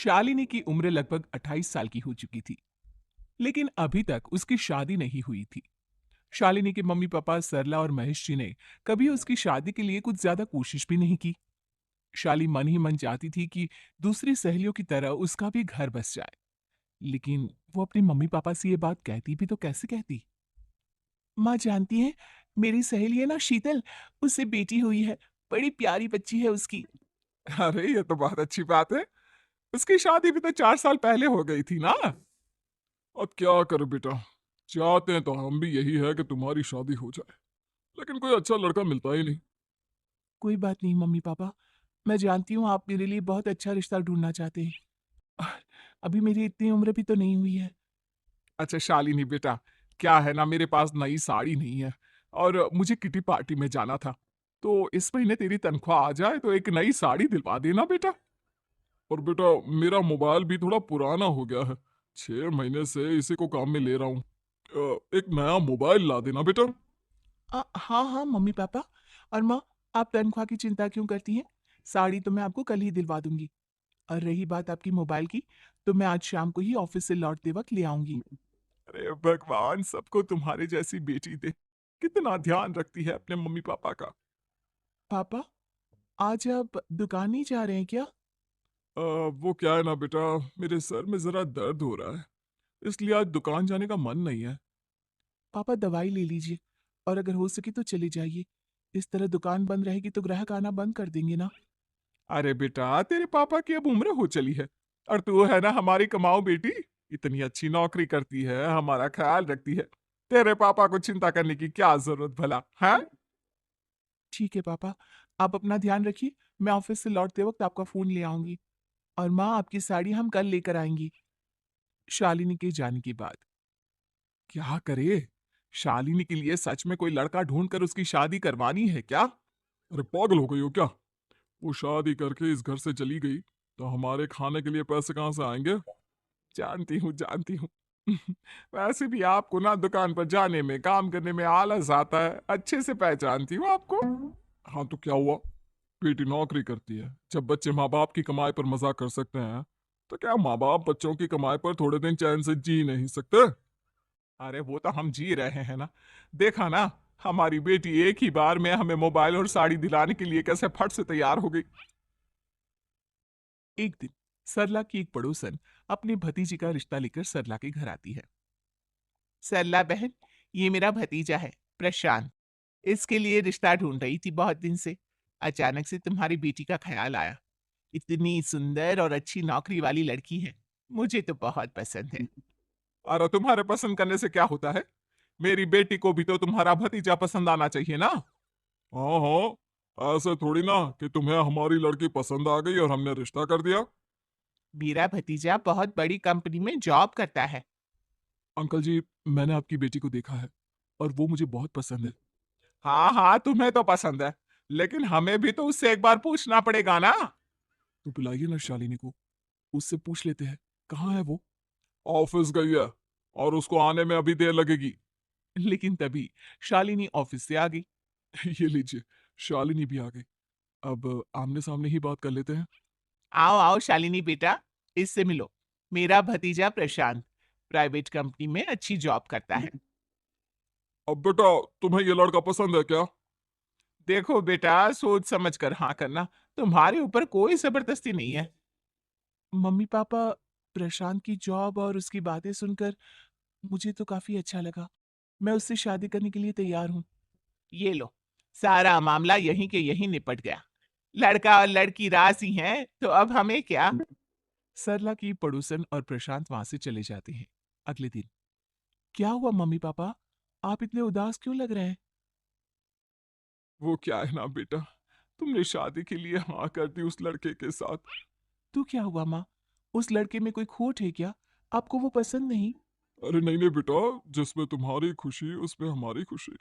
शालिनी की उम्र लगभग 28 साल की हो चुकी थी, लेकिन अभी तक उसकी शादी नहीं हुई थी। शालिनी के मम्मी पापा सरला और महेश जी ने कभी उसकी शादी के लिए कुछ ज्यादा कोशिश भी नहीं की। शाली मन ही मन चाहती थी कि दूसरी सहेलियों की तरह उसका भी घर बस जाए, लेकिन वो अपने मम्मी पापा से ये बात कहती भी तो कैसे कहती। माँ जानती है, मेरी सहेली है ना शीतल, उससे बेटी हुई है, बड़ी प्यारी बच्ची है उसकी। अरे ये तो बहुत अच्छी बात है। उसकी शादी भी तो 4 साल पहले हो गई थी ना। अब क्या करें बेटा। चाहते हैं तो हम भी यही है कि तुम्हारी शादी हो जाए, लेकिन कोई अच्छा लड़का मिलता ही नहीं। कोई बात नहीं मम्मी पापा, मैं जानती हूँ आप मेरे लिए बहुत अच्छा रिश्ता ढूंढना चाहते हैं। आह, अभी मेरी इतनी उम्र भी तो नहीं हुई है। अच्छा शालिनी बेटा, क्या है ना, मेरे पास नई साड़ी नहीं है और मुझे किटी पार्टी में जाना था, तो इस महीने तेरी तनख्वाह आ जाए तो एक नई साड़ी दिलवा देना बेटा। और बेटा, मेरा मोबाइल भी थोड़ा पुराना हो गया है। 6 महीने से इसी को काम में ले रहा हूँ। एक नया मोबाइल ला देना बेटा। हाँ हाँ मम्मी पापा। और माँ, आप तनख्वाह की चिंता क्यों करती हैं? साड़ी तो मैं आपको कल ही दिलवा दूंगी। और रही बात आपकी मोबाइल की, तो मैं आज शाम को ही ऑफिस से लौटते वक्त ले आऊंगी। अरे भगवान, सबको तुम्हारे जैसी बेटी दे। कितना ध्यान रखती है अपने मम्मी पापा का। पापा, आज आप दुकान नहीं जा रहे हैं क्या? वो क्या है ना बेटा, मेरे सर में जरा दर्द हो रहा है, इसलिए आज दुकान जाने का मन नहीं है। पापा दवाई ले लीजिए, और अगर हो सके तो चले जाइए। इस तरह दुकान बंद रहेगी तो ग्राहक आना बंद कर देंगे ना। अरे बेटा, तेरे पापा की अब उम्र हो चली है, और तू है ना हमारी कमाऊ बेटी। इतनी अच्छी नौकरी करती है, हमारा ख्याल रखती है। तेरे पापा को चिंता करने की क्या जरूरत भला है? ठीक है पापा, आप अपना ध्यान रखिए। मैं ऑफिस से लौटते वक्त आपका फोन ले आऊंगी। और माँ, आपकी साड़ी हम कल लेकर आएंगी। शालिनी के जाने के बाद क्या करे? शालिनी के लिए सच में कोई लड़का ढूंढकर उसकी शादी करवानी है क्या? अरे पागल हो गई हो क्या? वो शादी करके इस घर से चली गई तो हमारे खाने के लिए पैसे कहाँ से आएंगे? जानती हूँ, जानती हूँ। वैसे भी आपको ना दुकान पर जाने में, काम करने में आलस आता है। अच्छे से पहचानती हूँ आपको। हाँ तो क्या हुआ? बेटी नौकरी करती है, जब बच्चे माँ बाप की कमाई पर मजाक कर सकते हैं, तो क्या माँ बाप बच्चों की कमाई पर थोड़े दिन चैन से जी नहीं सकते? अरे वो तो हम जी रहे हैं ना। देखा ना, हमारी बेटी एक ही बार में हमें मोबाइल और साड़ी दिलाने के लिए कैसे फट से तैयार हो गई। एक दिन सरला की एक पड़ोसन अपनी भतीजी का रिश्ता लेकर सरला के घर आती है। सरला बहन, ये मेरा भतीजा है, प्रशांत। इसके लिए रिश्ता ढूंढ रही थी बहुत दिन से। अचानक से तुम्हारी बेटी का ख्याल आया। इतनी सुंदर और अच्छी नौकरी वाली लड़की है, मुझे तो बहुत पसंद है। अरे तुम्हारे पसंद करने से क्या होता है? मेरी बेटी को भी तो तुम्हारा भतीजा पसंद आना चाहिए ना। हाँ हाँ, ऐसे थोड़ी ना कि तुम्हें हमारी लड़की पसंद आ गई और हमने रिश्ता कर दिया। मेरा भतीजा बहुत बड़ी कंपनी में जॉब करता है। अंकल जी, मैंने आपकी बेटी को देखा है और वो मुझे बहुत पसंद है। हाँ हाँ, तुम्हें तो पसंद है, लेकिन हमें भी तो उससे एक बार पूछना पड़ेगा ना। तो बुलाइए ना शालिनी को, उससे पूछ लेते हैं कहाँ है वो। ऑफिस गई है और उसको आने में अभी देर लगेगी। लेकिन तभी शालिनी ऑफिस से आ गई। ये लीजिए, शालिनी भी आ गई। अब आमने सामने ही बात कर लेते हैं। आओ आओ शालिनी बेटा, इससे मिलो। मेरा भतीजा प्रशांत प्राइवेट कंपनी में अच्छी जॉब करता है। अब बेटा, तुम्हें ये लड़का पसंद है क्या? देखो बेटा, सोच समझ कर हाँ करना। तुम्हारे ऊपर कोई जबरदस्ती नहीं है। मम्मी पापा, प्रशांत की जॉब और उसकी बातें सुनकर मुझे तो काफी अच्छा लगा। मैं उससे शादी करने के लिए तैयार हूँ। ये लो, सारा मामला यहीं के यहीं निपट गया। लड़का और लड़की राजी हैं, तो अब हमें क्या। सरला की पड़ोसन और प्रशांत वहां से चले जाते हैं। अगले दिन, क्या हुआ मम्मी पापा, आप इतने उदास क्यों लग रहे हैं? वो क्या है ना बेटा, तुमने शादी के लिए हाँ कर दी उस लड़के के साथ। तो क्या हुआ माँ, उस लड़के में कोई खोट है क्या? आपको वो पसंद नहीं? अरे नहीं नहीं बेटा, जिसमें तुम्हारी खुशी उसमें हमारी खुशी।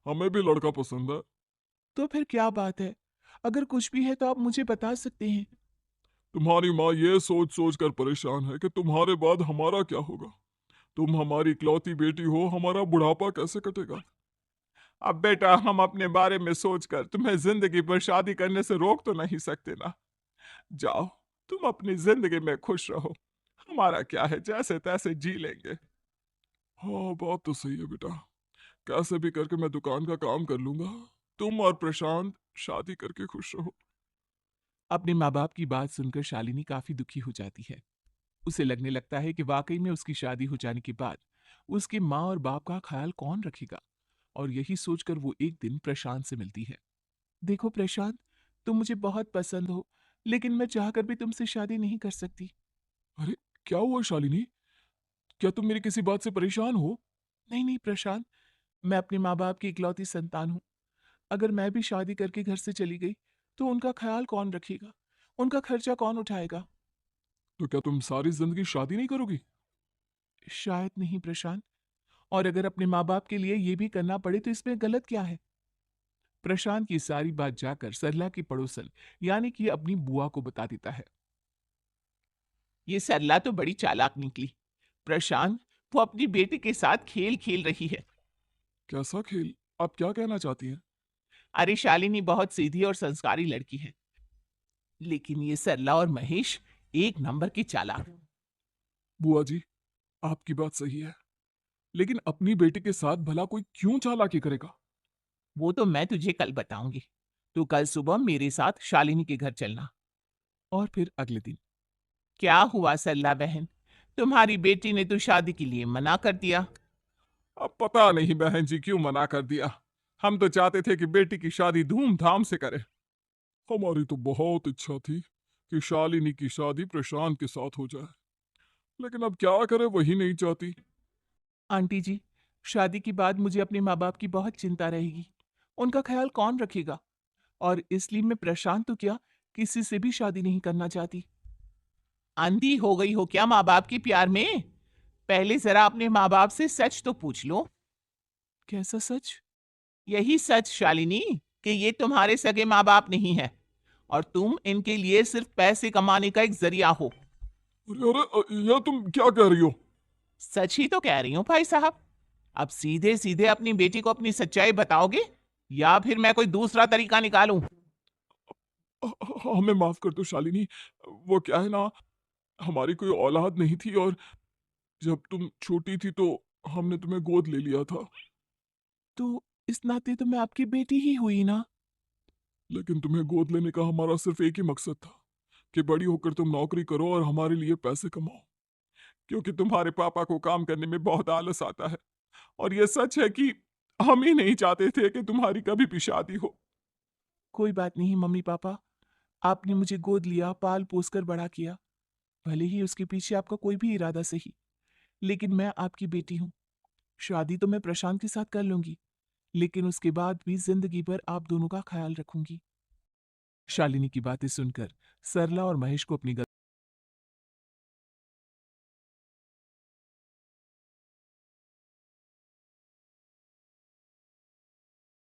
हमें भी लड़का पसंद है। तो फिर क्या बात है? अगर कुछ भी है तो आप मुझे बता सकते हैं। तुम्हारी माँ ये सोच सोच कर परेशान है कि तुम्हारे बाद हमारा क्या होगा। तुम हमारी इकलौती बेटी हो, हमारा बुढ़ापा कैसे कटेगा? अब बेटा, हम अपने बारे में सोचकर तुम्हें जिंदगी भर शादी करने से रोक तो नहीं सकते ना। जाओ, तुम अपनी जिंदगी में खुश रहो, हमारा क्या है, जैसे तैसे जी लेंगे। हाँ, बात तो सही है बेटा। कैसे भी करके मैं दुकान का काम कर लूंगा। तुम और प्रशांत शादी करके खुश रहो। अपने माँ बाप की बात सुनकर शालिनी काफी दुखी हो जाती है। उसे लगने लगता है कि वाकई में उसकी शादी हो जाने के बाद उसके माँ और बाप का ख्याल कौन रखेगा। और यही सोचकर वो एक दिन प्रशांत से मिलती है। देखो प्रशांत, तुम मुझे बहुत पसंद हो, लेकिन मैं चाहकर भी तुमसे शादी नहीं कर सकती। अरे, क्या हुआ शालिनी? क्या तुम मेरी किसी बात से परेशान हो? नहीं नहीं प्रशांत, मैं अपने माँ बाप की इकलौती संतान हूँ। अगर मैं भी शादी करके घर से चली गई तो उनका ख्याल कौन रखेगा, उनका खर्चा कौन उठाएगा। तो क्या तुम सारी जिंदगी शादी नहीं करोगी? शायद नहीं प्रशांत, और अगर अपने माँ बाप के लिए ये भी करना पड़े तो इसमें गलत क्या है। प्रशांत की सारी बात जाकर सरला की पड़ोसन यानी कि अपनी बुआ को बता देता है। ये सरला तो बड़ी चालाक निकली। प्रशांत, वो अपनी बेटी के साथ खेल खेल रही है। कैसा खेल? आप क्या कहना चाहती हैं? अरे शालिनी बहुत सीधी और संस्कारी लड़की है, लेकिन ये सरला और महेश एक नंबर के चालाक। बुआ जी, आपकी बात सही है, लेकिन अपनी बेटी के साथ भला कोई क्यों चालाकी करेगा? वो तो मैं तुझे कल बताऊंगी। तू कल सुबह मेरे साथ शालिनी के घर चलना। और फिर अगले दिन, क्या हुआ सरला बहन, तुम्हारी बेटी ने तो शादी के लिए मना कर दिया। अब पता नहीं बहन जी क्यों मना कर दिया। हम तो चाहते थे कि बेटी की शादी धूमधाम से करें। हमारी तो बहुत इच्छा थी कि शालिनी की शादी प्रशांत के साथ हो जाए, लेकिन अब क्या करे, वही नहीं चाहती। आंटी जी, शादी के बाद मुझे अपने माँ बाप की बहुत चिंता रहेगी। उनका ख्याल कौन रखेगा। और इसलिए मैं प्रशांत तो क्या, किसी से भी शादी नहीं करना चाहती। अंधी हो गई हो क्या माँ बाप के प्यार में? पहले जरा अपने माँ बाप से सच तो पूछ लो। कैसा सच? यही सच शालिनी, कि ये तुम्हारे सगे माँ बाप नहीं है और तुम इनके लिए सिर्फ पैसे कमाने का एक जरिया हो। अरे अरे, यह तुम क्या कह रही हो? सच ही तो कह रही हूँ भाई साहब। अब सीधे सीधे अपनी बेटी को अपनी सच्चाई बताओगे या फिर मैं कोई दूसरा तरीका निकालूं? हमें माफ कर दो शालिनी। वो क्या है ना, हमारी कोई औलाद नहीं थी, और जब तुम छोटी थी तो हमने तुम्हें गोद ले लिया था। तो इस नाते तो मैं आपकी बेटी ही हुई ना। लेकिन तुम्हें गोद लेने का हमारा सिर्फ एक ही मकसद था कि बड़ी होकर तुम नौकरी करो और हमारे लिए पैसे कमाओ, क्योंकि तुम्हारे पापा को काम करने में बहुत आलस आता है। और ये सच है कि हम ही नहीं चाहते थे कि तुम्हारी कभी भी शादी हो। कोई बात नहीं मम्मी पापा, आपने मुझे गोद लिया, पाल पोस कर बड़ा किया। भले ही उसके पीछे आपका कोई भी इरादा सही, लेकिन मैं आपकी बेटी हूँ। शादी तो मैं प्रशांत के साथ कर लूंगी, लेकिन उसके बाद भी जिंदगी भर आप दोनों का ख्याल रखूंगी। शालिनी की बातें सुनकर सरला और महेश को अपनी